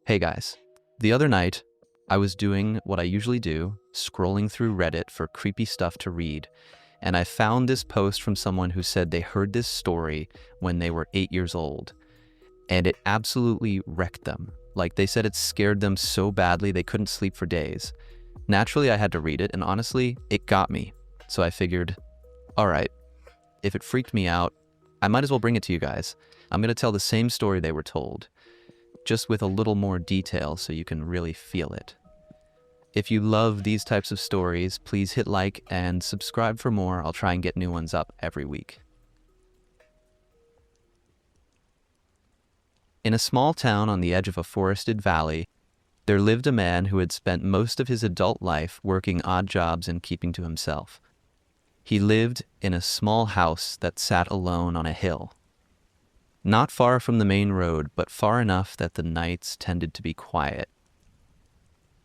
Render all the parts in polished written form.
Hey guys, the other night, I was doing what I usually do, scrolling through Reddit for creepy stuff to read, and I found this post from someone who said they heard this story when they were 8 years old, and it absolutely wrecked them. Like, they said it scared them so badly they couldn't sleep for days. Naturally, I had to read it, and honestly, it got me. So I figured, alright, if it freaked me out, I might as well bring it to you guys. I'm gonna tell the same story they were told, just with a little more detail so you can really feel it. If you love these types of stories, please hit like and subscribe for more. I'll try and get new ones up every week. In a small town on the edge of a forested valley, there lived a man who had spent most of his adult life working odd jobs and keeping to himself. He lived in a small house that sat alone on a hill. Not far from the main road, but far enough that the nights tended to be quiet.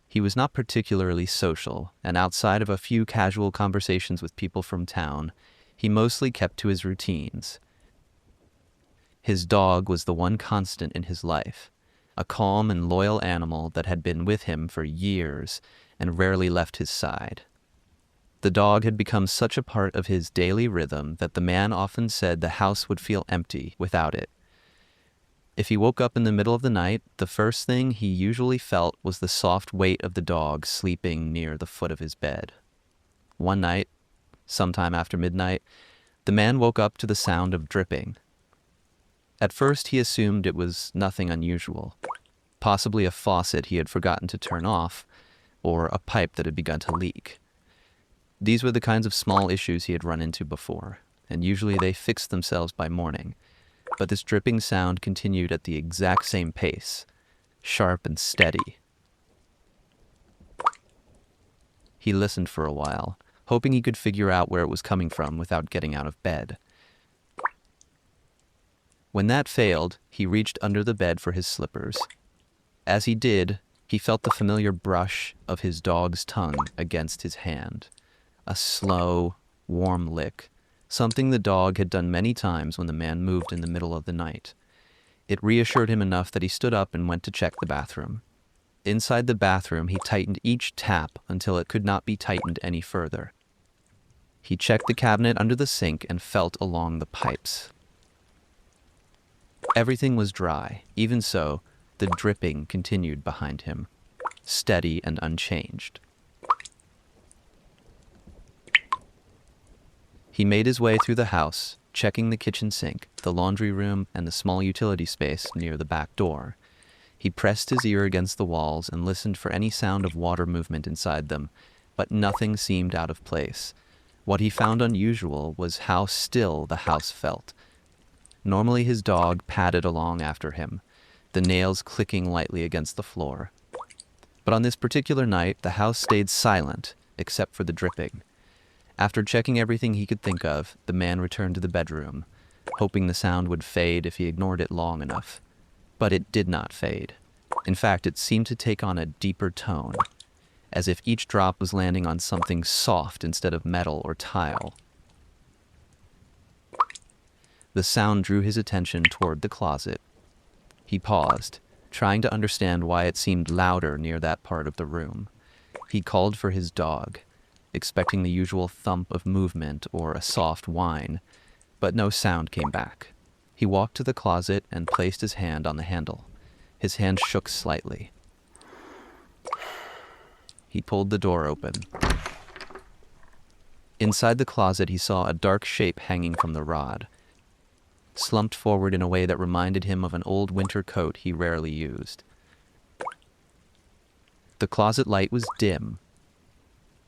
He was not particularly social, and outside of a few casual conversations with people from town, he mostly kept to his routines. His dog was the one constant in his life, a calm and loyal animal that had been with him for years and rarely left his side. The dog had become such a part of his daily rhythm that the man often said the house would feel empty without it. If he woke up in the middle of the night, the first thing he usually felt was the soft weight of the dog sleeping near the foot of his bed. One night, sometime after midnight, the man woke up to the sound of dripping. At first, he assumed it was nothing unusual, possibly a faucet he had forgotten to turn off, or a pipe that had begun to leak. These were the kinds of small issues he had run into before, and usually they fixed themselves by morning. But this dripping sound continued at the exact same pace, sharp and steady. He listened for a while, hoping he could figure out where it was coming from without getting out of bed. When that failed, he reached under the bed for his slippers. As he did, he felt the familiar brush of his dog's tongue against his hand. A slow, warm lick, something the dog had done many times when the man moved in the middle of the night. It reassured him enough that he stood up and went to check the bathroom. Inside the bathroom, he tightened each tap until it could not be tightened any further. He checked the cabinet under the sink and felt along the pipes. Everything was dry. Even so, the dripping continued behind him, steady and unchanged. He made his way through the house, checking the kitchen sink, the laundry room, and the small utility space near the back door. He pressed his ear against the walls and listened for any sound of water movement inside them, but nothing seemed out of place. What he found unusual was how still the house felt. Normally his dog padded along after him, the nails clicking lightly against the floor. But on this particular night, the house stayed silent, except for the dripping. After checking everything he could think of, the man returned to the bedroom, hoping the sound would fade if he ignored it long enough. But it did not fade. In fact, it seemed to take on a deeper tone, as if each drop was landing on something soft instead of metal or tile. The sound drew his attention toward the closet. He paused, trying to understand why it seemed louder near that part of the room. He called for his dog, expecting the usual thump of movement or a soft whine, but no sound came back. He walked to the closet and placed his hand on the handle. His hand shook slightly. He pulled the door open. Inside the closet, he saw a dark shape hanging from the rod, slumped forward in a way that reminded him of an old winter coat he rarely used. The closet light was dim,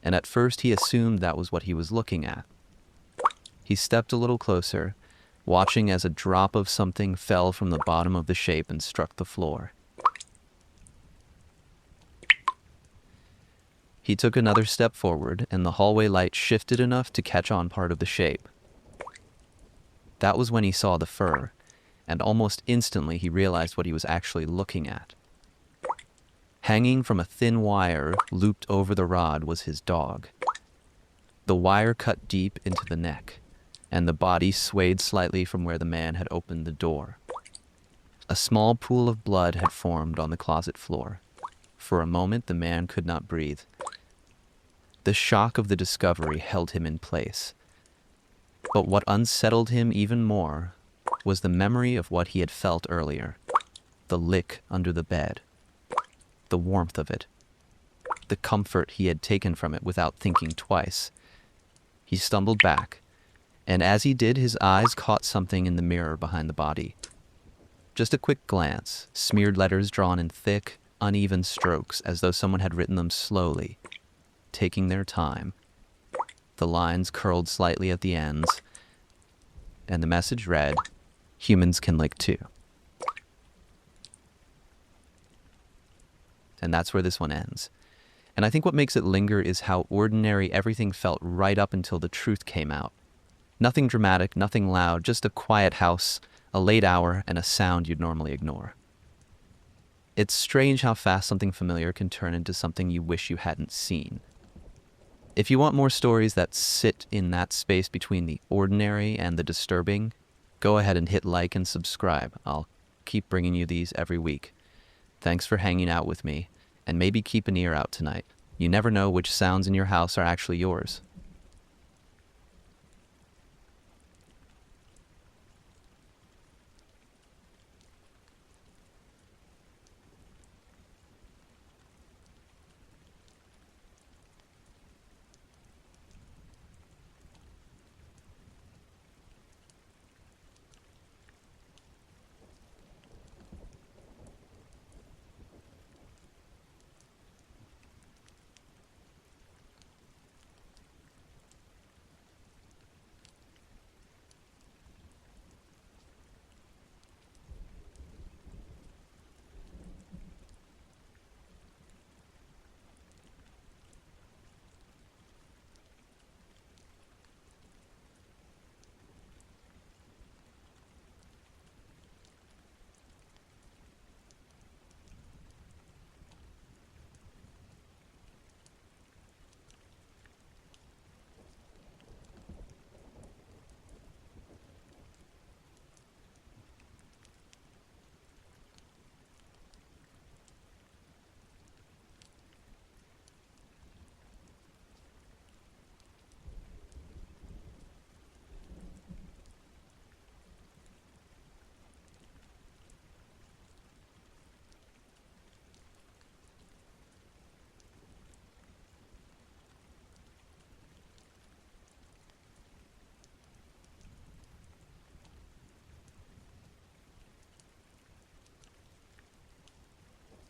and at first he assumed that was what he was looking at. He stepped a little closer, watching as a drop of something fell from the bottom of the shape and struck the floor. He took another step forward, and the hallway light shifted enough to catch on part of the shape. That was when he saw the fur, and almost instantly he realized what he was actually looking at. Hanging from a thin wire looped over the rod was his dog. The wire cut deep into the neck, and the body swayed slightly from where the man had opened the door. A small pool of blood had formed on the closet floor. For a moment, the man could not breathe. The shock of the discovery held him in place. But what unsettled him even more was the memory of what he had felt earlier. The lick under the bed. The warmth of it. The comfort he had taken from it without thinking twice. He stumbled back, and as he did, his eyes caught something in the mirror behind the body. Just a quick glance, smeared letters drawn in thick, uneven strokes as though someone had written them slowly, taking their time. The lines curled slightly at the ends, and the message read, "Humans can lick too." And that's where this one ends. And I think what makes it linger is how ordinary everything felt right up until the truth came out. Nothing dramatic, nothing loud, just a quiet house, a late hour, and a sound you'd normally ignore. It's strange how fast something familiar can turn into something you wish you hadn't seen. If you want more stories that sit in that space between the ordinary and the disturbing, go ahead and hit like and subscribe. I'll keep bringing you these every week. Thanks for hanging out with me, and maybe keep an ear out tonight. You never know which sounds in your house are actually yours.